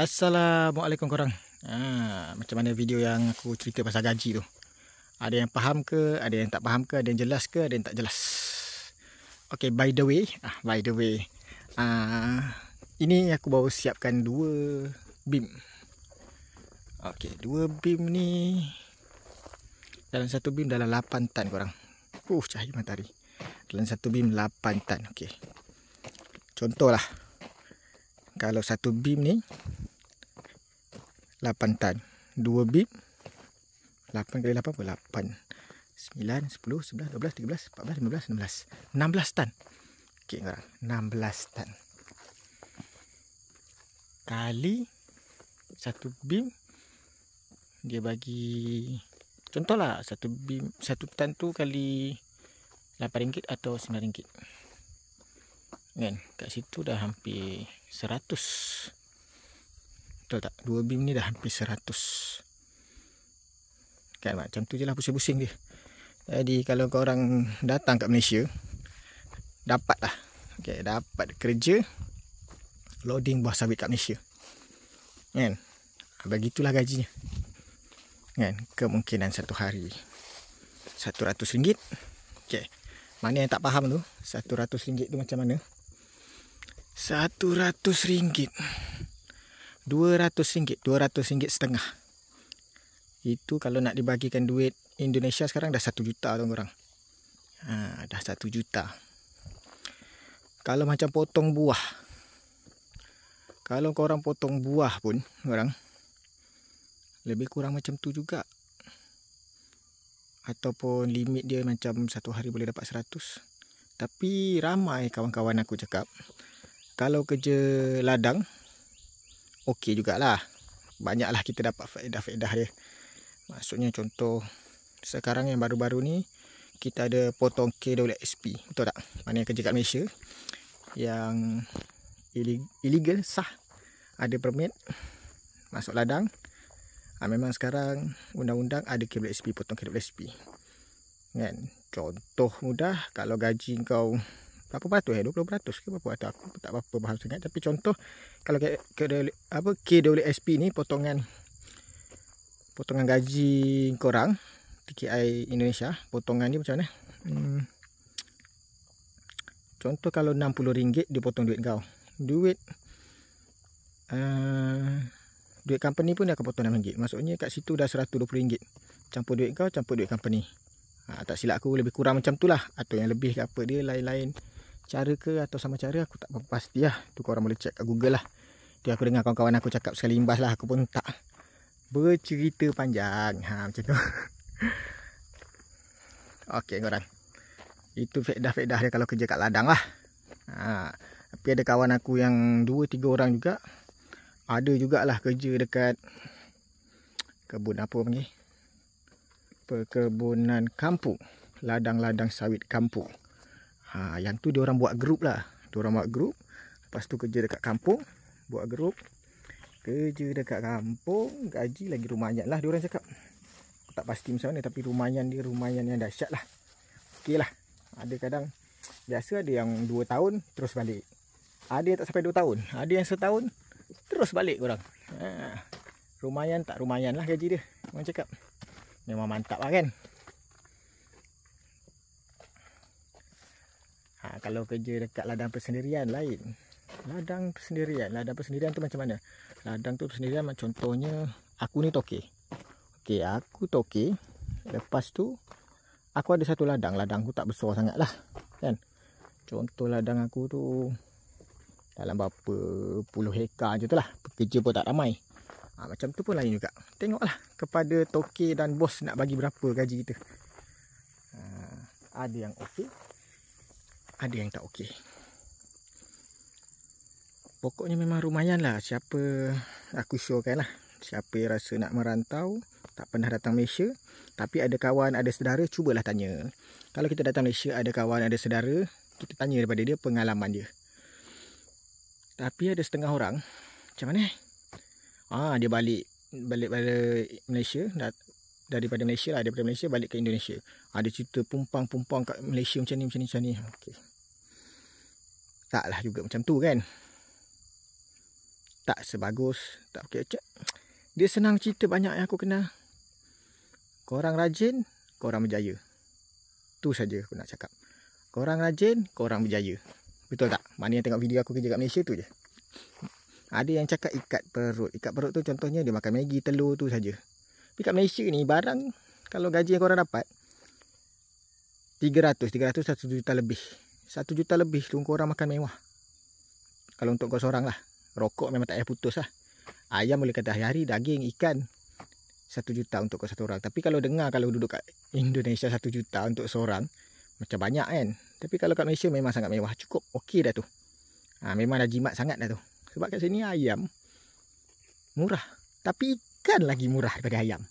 Assalamualaikum korang. Macam mana video yang aku cerita pasal gaji tu? Ada yang faham ke? Ada yang tak faham ke? Ada yang jelas ke? Ada yang tak jelas? Okay, by the way, ini aku baru siapkan 2 beam. Okay, 2 beam ni dalam satu beam dalam 8 tan korang. Cahaya matahari. Dalam satu beam 8 tan. Okay. Contohlah, kalau satu beam ni 8 tan, 2 beam 8 kali 8 apa? 8 9, 10, 11, 12, 13, 14, 15, 16 16 tan. Okey korang, 16 tan kali satu beam, dia bagi contohlah satu beam, satu tan tu kali RM8 atau RM9 kan. Kat situ dah hampir 100. Betul tak? 2 beam ni dah hampir 100 kan. Macam tu je lah, pusing-pusing dia. Jadi kalau korang datang kat Malaysia, dapat lah, okay, dapat kerja loading buah sawit kat Malaysia kan. Begitulah gajinya kan. Kemungkinan satu hari RM100. Okay. Mana yang tak faham tu, RM100 tu macam mana? RM100, RM200, RM200.5. Itu kalau nak dibagikan duit Indonesia sekarang dah 1 juta tu korang. Dah 1 juta. Kalau macam potong buah, kalau korang potong buah pun korang, lebih kurang macam tu juga. Ataupun limit dia macam satu hari boleh dapat 100. Tapi ramai kawan-kawan aku cakap, kalau kerja ladang okey jugalah. Banyaklah kita dapat faedah-faedah dia. Maksudnya contoh sekarang yang baru-baru ni kita ada potong KWSP. Betul tak? Mana yang kerja kat Malaysia yang illegal, sah, ada permit masuk ladang. Memang sekarang undang-undang ada KWSP, potong KWSP kan. Contoh mudah, kalau gaji kau berapa peratus 20% ke berapa peratus, aku tak apa faham sangat. Tapi contoh kalau KWSP ni potongan gaji korang TKI Indonesia, potongan ni macam mana? Contoh kalau RM60 dia potong duit kau. Duit company pun dia akan potong RM6. Maksudnya kat situ dah RM120. Campur duit kau, campur duit company. Tak silap aku lebih kurang macam tu lah. Atau yang lebih ke apa, dia lain-lain cara ke atau sama cara, aku tak pasti lah. Tu korang boleh check kat Google lah. Dia aku dengar kawan-kawan aku cakap sekali imbas lah. Aku pun tak bercerita panjang. Macam tu. Okey korang, itu faedah-faedah dia kalau kerja kat ladang lah. Tapi ada kawan aku yang 2-3 orang juga, ada jugalah kerja dekat kebun apa panggil, perkebunan kampung, ladang-ladang sawit kampung. Yang tu dia orang buat grup lah. Dia orang buat grup, lepas tu kerja dekat kampung, buat grup, kerja dekat kampung, gaji lagi lumayan lah dia orang cakap. Aku tak pasti macam mana, tapi lumayan yang dahsyat lah. Okey lah. Ada kadang, biasa ada yang 2 tahun terus balik, ada yang tak sampai 2 tahun, ada yang setahun terus balik korang. Lumayan tak lumayan lah gaji dia, orang cakap. Memang mantap lah kan. Kalau kerja dekat ladang persendirian lain. Ladang persendirian tu macam mana? Ladang tu persendirian contohnya, aku ni toke. Okey, aku toke. Lepas tu aku ada satu ladang. Ladang aku tak besar sangat lah kan. Contoh ladang aku tu dalam berapa puluh hektar je tu lah. Pekerja pun tak ramai. Macam tu pun lain juga. Tengoklah kepada toke dan bos nak bagi berapa gaji kita. Ada yang okey, ada yang tak okey. Pokoknya memang lumayan lah. Siapa, aku showkan lah, siapa yang rasa nak merantau, tak pernah datang Malaysia, tapi ada kawan, ada saudara, cubalah tanya. Kalau kita datang Malaysia, ada kawan, ada saudara, kita tanya daripada dia pengalaman dia. Tapi ada setengah orang, macam mana? Dia balik Malaysia, daripada Malaysia balik ke Indonesia. Ada cerita pumpang kat Malaysia macam ni. Okay. Taklah juga macam tu kan. tak sebagus, tak okey. Dia senang cerita banyak yang aku kenal. Korang rajin, korang berjaya. Tu saja aku nak cakap. Korang rajin, korang berjaya. Betul tak? Mana yang tengok video aku kerja kat Malaysia tu je. Ada yang cakap ikat perut. Ikat perut tu contohnya dia makan Maggi, telur tu saja. Tapi kat Malaysia ni barang, kalau gaji yang korang dapat 300, 1 juta lebih. 1 juta lebih tu korang makan mewah. Kalau untuk kau seorang lah. Rokok memang tak payah putus lah. Ayam boleh kata hari-hari, daging, ikan 1 juta untuk kau satu orang. Tapi kalau dengar kalau duduk kat Indonesia 1 juta untuk seorang, macam banyak kan. Tapi kalau kat Malaysia memang sangat mewah. Cukup okey dah tu. Memang dah jimat sangat dah tu. Sebab kat sini ayam murah. Tapi ikan lagi murah daripada ayam.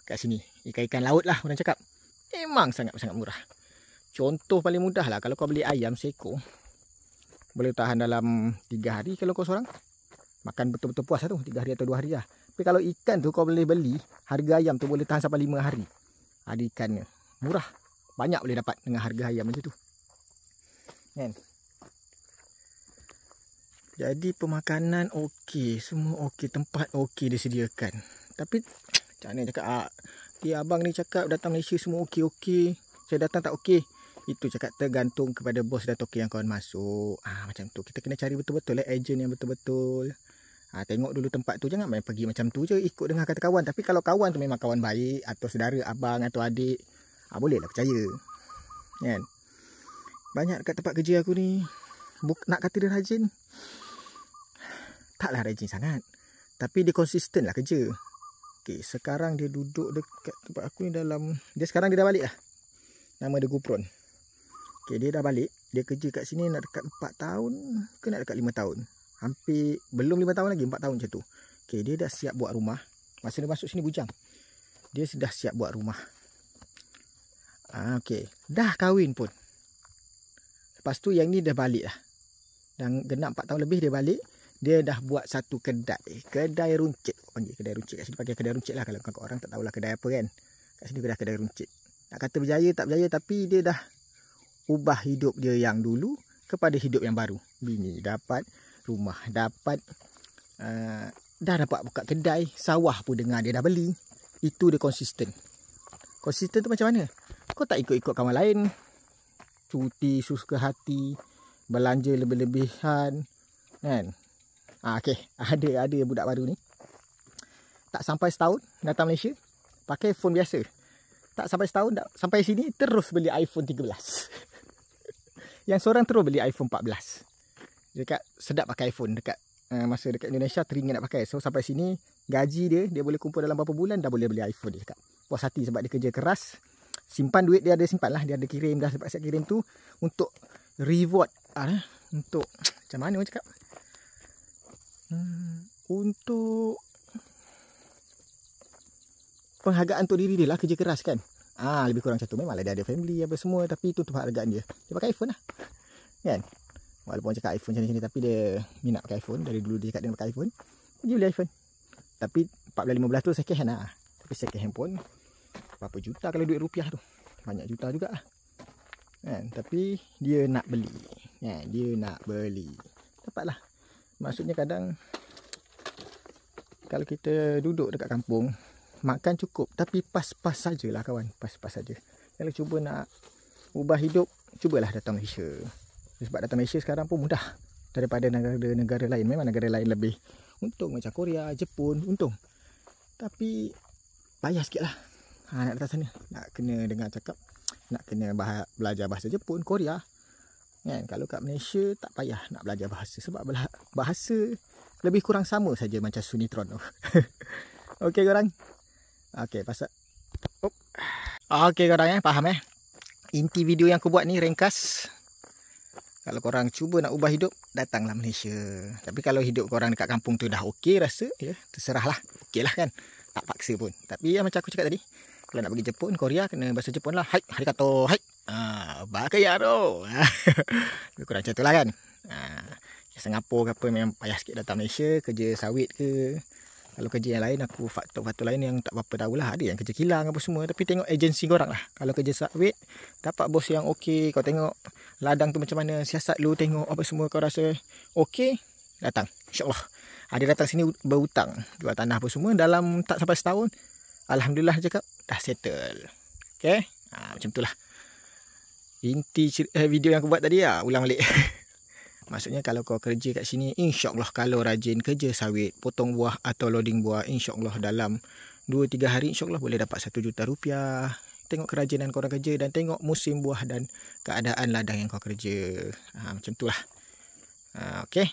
Kat sini. Ikan-ikan laut lah orang cakap. Memang sangat-sangat murah. Contoh paling mudah lah. Kalau kau beli ayam seekor, boleh tahan dalam 3 hari kalau kau seorang. Makan betul-betul puas lah tu. 3 hari atau 2 hari lah. Tapi kalau ikan tu kau boleh beli, harga ayam tu boleh tahan sampai 5 hari. Ada ikannya. Murah. Banyak boleh dapat dengan harga ayam macam tu. Kan? Jadi pemakanan okey. Semua okey. Tempat okey disediakan. Tapi macam mana cakap? Abang ni cakap datang Malaysia semua okey-okey. Saya datang tak okey. Itu cakap tergantung kepada bos dan token yang kawan masuk. Macam tu. Kita kena cari betul-betul ejen yang betul-betul. Tengok dulu tempat tu. Jangan main pergi macam tu je. Ikut dengan kata kawan. Tapi kalau kawan tu memang kawan baik. Atau saudara, abang atau adik. Bolehlah percaya. Kan? Banyak dekat tempat kerja aku ni. Nak kata dia rajin. Taklah rajin sangat. Tapi dia konsisten lah kerja. Okay, sekarang dia duduk dekat tempat aku ni dalam. Sekarang dia dah balik lah. Nama dia Gupron. Okay, dia dah balik. Dia kerja kat sini nak dekat 4 tahun ke nak dekat 5 tahun. Hampir, belum 5 tahun lagi, 4 tahun macam tu. Okay, dia dah siap buat rumah. Masa dia masuk sini bujang. Dia sudah siap buat rumah. Okay, dah kahwin pun. Lepas tu yang ni dah balik lah. Dan genap 4 tahun lebih dia balik. Dia dah buat satu kedai. Kedai runcit. Panggil kedai runcit. Kat sini pakai kedai runcit lah. Kalau orang tak tahulah kedai apa kan. Kat sini dah kedai runcit. Nak kata berjaya tak berjaya. Tapi dia dah ubah hidup dia yang dulu kepada hidup yang baru. Bini dapat. Rumah dapat. Dah dapat buka kedai. Sawah pun dengar dia dah beli. Itu dia konsisten. Konsisten tu macam mana? Kau tak ikut-ikut kawan lain. Cuti suka hati. Belanja lebih-lebihan. Kan? Okay. Ada budak baru ni. Tak sampai setahun datang Malaysia. Pakai phone biasa. Tak sampai setahun. Sampai sini terus beli iPhone 13. Yang seorang terus beli iPhone 14. Dekat sedap pakai iPhone. Masa dekat Indonesia teringin nak pakai. So sampai sini gaji dia boleh kumpul dalam berapa bulan dah boleh beli iPhone dia cakap. Puas hati sebab dia kerja keras. Simpan duit dia ada simpan lah. Dia ada kirim dah. Sebab siap kirim tu untuk reward. Untuk macam mana orang cakap? Untuk penghargaan untuk diri dia lah. Kerja keras kan. Lebih kurang macam tu. Memanglah dia ada family apa semua. Tapi itu penghargaan dia. Dia pakai iPhone lah. Kan? Walaupun orang cakap iPhone macam ni. Tapi dia minat pakai iPhone. Dari dulu dia cakap dia nak pakai iPhone. Dia beli iPhone. Tapi 14-15 tu second hand lah. Tapi second hand pun berapa juta kalau duit rupiah tu. Banyak juta juga lah. Kan? Tapi dia nak beli. Kan? Dia nak beli. Dapatlah. Maksudnya kadang kalau kita duduk dekat kampung, makan cukup. Tapi pas-pas sajalah kawan. Pas-pas saja. Kalau cuba nak ubah hidup, cubalah datang Malaysia. Sebab datang Malaysia sekarang pun mudah daripada negara-negara lain. Memang negara lain lebih untung macam Korea, Jepun, untung. Tapi payah sikit lah. Nak datang sana. Nak kena dengar cakap. Nak kena belajar bahasa Jepun, Korea. Kan? Kalau kat Malaysia tak payah nak belajar bahasa. Sebab bahasa lebih kurang sama saja macam Sunitron tu. Okey korang. Okey pasal. Okey korang faham Inti video yang aku buat ni ringkas. Kalau korang cuba nak ubah hidup, datanglah Malaysia. Tapi kalau hidup korang dekat kampung tu dah okey rasa, terserahlah. Okey lah kan. Tak paksa pun. Tapi macam aku cakap tadi, kalau nak pergi Jepun, Korea, kena bahasa Jepun lah. Hai, arigato, hai. Bakaya tu. Lebih kurang macam tu lah kan. Singapura ke apa memang payah sikit datang Malaysia. Kerja sawit ke. Kalau kerja yang lain, aku faktor-faktor lain yang tak berapa tahulah. Ada yang kerja kilang apa semua. Tapi tengok agensi korang lah. Kalau kerja sawit, dapat bos yang okey. Kau tengok ladang tu macam mana. Siasat lu tengok apa semua kau rasa okey. Datang. InsyaAllah. Dia datang sini berhutang, jual tanah apa semua, dalam tak sampai setahun, alhamdulillah cakap dah settle. Okay, macam itulah inti video yang aku buat tadi lah. Ulang balik. Maksudnya kalau kau kerja kat sini, insyaAllah kalau rajin kerja sawit, potong buah atau loading buah, insyaAllah dalam 2-3 hari insyaAllah boleh dapat 1 juta rupiah. Tengok kerajinan korang kerja dan tengok musim buah dan keadaan ladang yang kau kerja. Macam tu lah. Okay.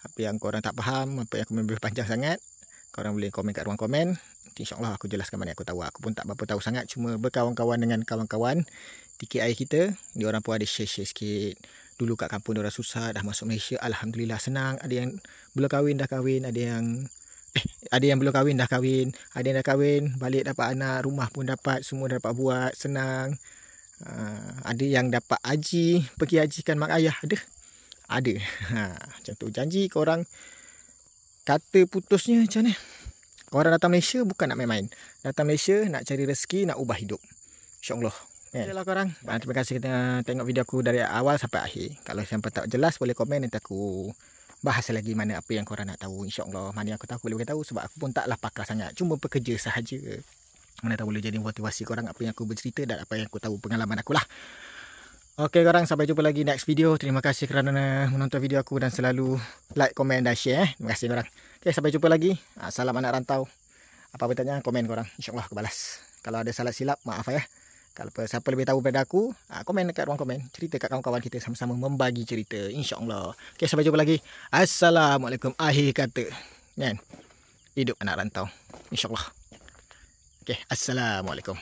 Apa yang korang tak faham, apa yang aku lebih panjang sangat, korang boleh komen kat ruang komen. InsyaAllah aku jelaskan mana aku tahu. Aku pun tak berapa tahu sangat, cuma berkawan-kawan dengan kawan-kawan TKI kita. Diorang pun ada share-share sikit. Dulu kat kampung diorang susah, dah masuk Malaysia, alhamdulillah senang. Ada yang belum kahwin dah kahwin, ada yang belum kahwin dah kahwin, ada yang dah kahwin balik dapat anak, rumah pun dapat, semua dapat buat, senang. Ada yang dapat haji, pergi hajikan mak ayah, ada. Macam tu. Janji korang kata putusnya macam mana? Korang datang Malaysia bukan nak main-main. Datang Malaysia nak cari rezeki, nak ubah hidup. InsyaAllah. Okeylah korang. Terima kasih kita tengok video aku dari awal sampai akhir. Kalau sampai tak jelas boleh komen, nanti aku bahas lagi mana apa yang korang nak tahu. InsyaAllah mana yang aku tahu aku boleh beritahu, sebab aku pun taklah pakar sangat. Cuma pekerja sahaja. Mana tahu boleh jadi motivasi korang apa yang aku bercerita dan apa yang aku tahu, pengalaman aku lah. Okey korang, sampai jumpa lagi next video. Terima kasih kerana menonton video aku dan selalu like, komen dan share. Terima kasih korang. Okey, sampai jumpa lagi. Salam anak rantau. Apa bertanya, komen korang. InsyaAllah aku balas. Kalau ada salah silap, maaf ya. Kalau siapa lebih tahu daripada aku, komen dekat ruang komen. Cerita kat kawan-kawan kita, sama-sama membagi cerita. InsyaAllah. Okey, sampai jumpa lagi. Assalamualaikum. Akhir kata. Kan? Hidup anak rantau. InsyaAllah. Okey, Assalamualaikum.